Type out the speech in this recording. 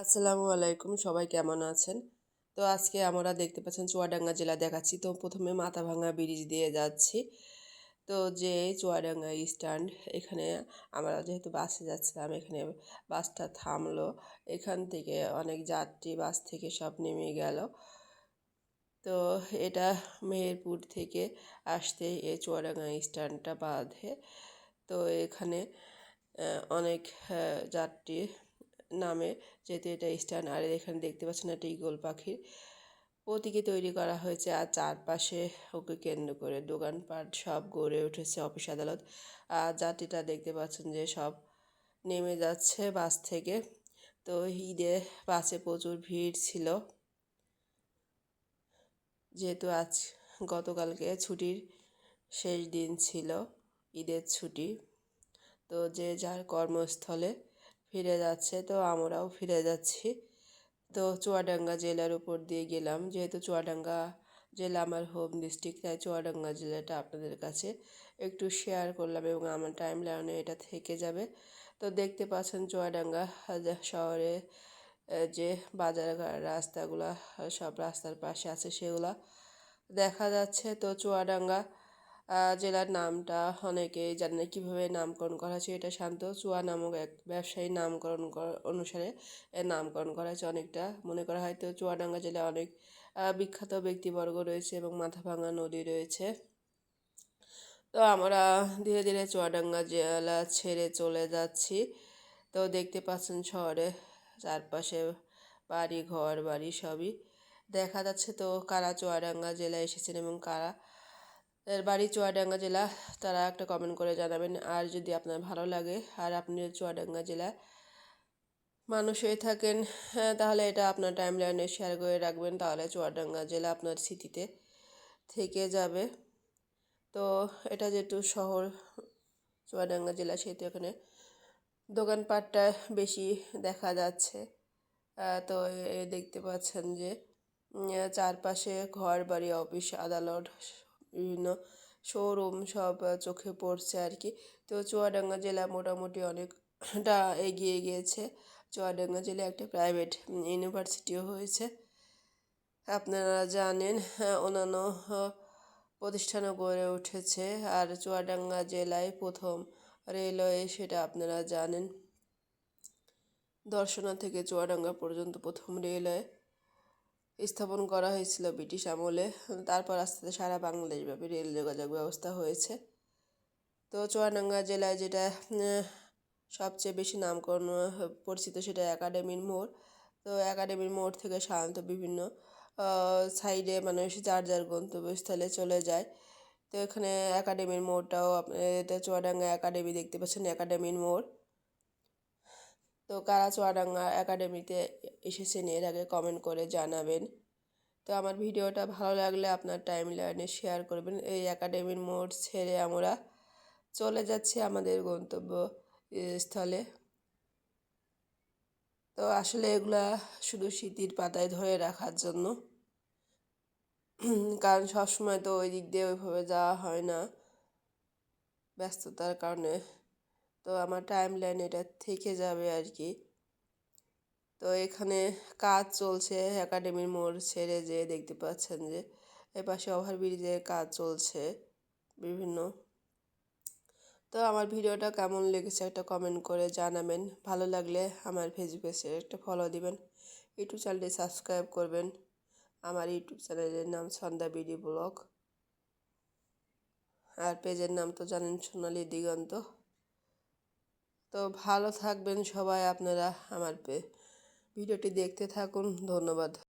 আসসালামু আলাইকুম, সবাই কেমন আছেন? তো আজকে আমরা দেখতে পাচ্ছেন চুয়াডাঙ্গা জেলা দেখাচ্ছি। তো প্রথমে মাথাভাঙা ব্রিজ দিয়ে যাচ্ছি। তো যে চুয়াডাঙ্গা স্ট্যান্ড, এখানে আমরা যেহেতু বাসে যাচ্ছিলাম, এখানে বাসটা থামলো। এখান থেকে অনেক যাত্রী বাস থেকে সব নেমে গেল। তো এটা মেহেরপুর থেকে আসতে এই চুয়াডাঙ্গা স্ট্যান্ডটা বাধে। তো এখানে অনেক যাত্রী নামে, যেহেতু এটা স্ট্যান্ড। আর এখানে দেখতে পাচ্ছেন একটা ঈগল পাখির প্রতীকী তৈরি করা হয়েছে। আর চারপাশে ওকে কেন্দ্র করে দোকানপাট সব গড়ে উঠেছে, অফিস আদালত। আর যাত্রীটা দেখতে পাচ্ছেন যে সব নেমে যাচ্ছে বাস থেকে। তো ঈদে বাসে প্রচুর ভিড় ছিল, যেহেতু গতকালকে ছুটির শেষ দিন ছিল, ঈদের ছুটি। তো যে যার কর্মস্থলে ফিরে যাচ্ছে, তো আমরাও ফিরে যাচ্ছি। তো চুয়াডাঙ্গা জেলার উপর দিয়ে গেলাম, যেহেতু চুয়াডাঙ্গা জেলা আমার হোম ডিস্ট্রিক্ট, তাই চুয়াডাঙ্গা জেলাটা আপনাদের কাছে একটু শেয়ার করলাম এবং আমার টাইম লাইনে এটা থেকে যাবে। তো দেখতে পাচ্ছেন চুয়াডাঙ্গা শহরে যে বাজার রাস্তাগুলা, সব রাস্তার পাশে আছে সেগুলা দেখা যাচ্ছে। তো চুয়াডাঙ্গা জেলার নামটা অনেকেই জানে কীভাবে নামকরণ করা হয়েছে। এটা শান্ত চুয়া নামক এক ব্যবসায়ী নামকরণ অনুসারে এর নামকরণ করা হয়েছে। অনেকটা মনে করা হয়। তো চুয়াডাঙ্গা জেলায় অনেক বিখ্যাত ব্যক্তিবর্গ রয়েছে এবং মাথাভাঙা নদী রয়েছে। তো আমরা ধীরে ধীরে চুয়াডাঙ্গা জেলা ছেড়ে চলে যাচ্ছি। তো দেখতে পাচ্ছেন শহরে চারপাশে বাড়ি, ঘর বাড়ি সবই দেখা যাচ্ছে। তো কারা চুয়াডাঙ্গা জেলায় এসেছেন এবং কারা এর বাড়ি চুয়াডাঙ্গা জেলা, তারা একটা কমেন্ট করে জানাবেন। আর যদি আপনার ভালো লাগে আর আপনি চুয়াডাঙ্গা জেলা মানুষ হয়ে থাকেন, তাহলে এটা আপনার টাইম লাইনে শেয়ার করে রাখবেন, তাহলে চুয়াডাঙ্গা জেলা আপনার স্মৃতিতে থেকে যাবে। তো এটা যেহেতু শহর চুয়াডাঙ্গা জেলা, সেহেতু এখানে দোকানপাটটা বেশি দেখা যাচ্ছে। তো দেখতে পাচ্ছেন যে চারপাশে ঘর বাড়ি, অফিস আদালত, বিভিন্ন শোরুম সব চোখে পড়ছে আর কি। তো চুয়াডাঙ্গা জেলা মোটামুটি অনেকটা এগিয়ে গিয়েছে। চুয়াডাঙ্গা জেলায় একটা প্রাইভেট ইউনিভার্সিটিও হয়েছে, আপনারা জানেন। অন্যান্য প্রতিষ্ঠানও গড়ে উঠেছে। আর চুয়াডাঙ্গা জেলায় প্রথম রেলওয়ে, সেটা আপনারা জানেন। দর্শনা থেকে চুয়াডাঙ্গা পর্যন্ত প্রথম রেলওয়ে স্থাপন করা হয়েছিল ব্রিটিশ আমলে। তারপর আস্তে আস্তে সারা বাংলাদেশব্যাপী রেল যোগাযোগ ব্যবস্থা হয়েছে। তো চুয়াডাঙ্গা জেলায় যেটা সবচেয়ে বেশি নামকরণ পরিচিত, সেটা একাডেমির মোড়। তো একাডেমির মোড় থেকে সাধারণত বিভিন্ন সাইডে মানুষ যার যার গন্তব্যস্থলে চলে যায়। তো এখানে একাডেমির মোড়টাও এটা চুয়াডাঙ্গা একাডেমি দেখতে পাচ্ছেন, একাডেমির মোড়। তো কারা চুয়াডাঙ্গা একাডেমিতে এসেছেন এর আগে কমেন্ট করে জানাবেন। তো আমার ভিডিওটা ভালো লাগলে আপনার টাইম লাইনে শেয়ার করবেন। এই একাডেমির মোড় ছেড়ে আমরা চলে যাচ্ছি আমাদের গন্তব্য স্থলে। তো আসলে এগুলা শুধু স্মৃতির পাতায় ধরে রাখার জন্য, কারণ সবসময় তো ওই দিক দিয়ে ওইভাবে যাওয়া হয় না ব্যস্ততার কারণে। তো আমার টাইম লাইন এটা থেকে যাবে আর কি। তো এখানে কাজ চলছে একাডেমির মোড় ছেড়ে, যে দেখতে পাচ্ছেন যে এপাশে ওভারব্রিজের কাজ চলছে বিভিন্ন। তো আমার ভিডিওটা কেমন লেগেছে একটা কমেন্ট করে জানাবেন। ভালো লাগলে আমার ফেসবুক পেজে একটা ফলো দিবেন, ইউটিউব চ্যানেলটি সাবস্ক্রাইব করবেন। আমার ইউটিউব চ্যানেলের নাম সন্ধ্যা বিডি ব্লগ, আর পেজের নাম তো জানেন সোনালী দিগন্ত। তো ভালো থাকবেন সবাই, আপনারা আমার ভিডিওটি দেখতে থাকুন। ধন্যবাদ।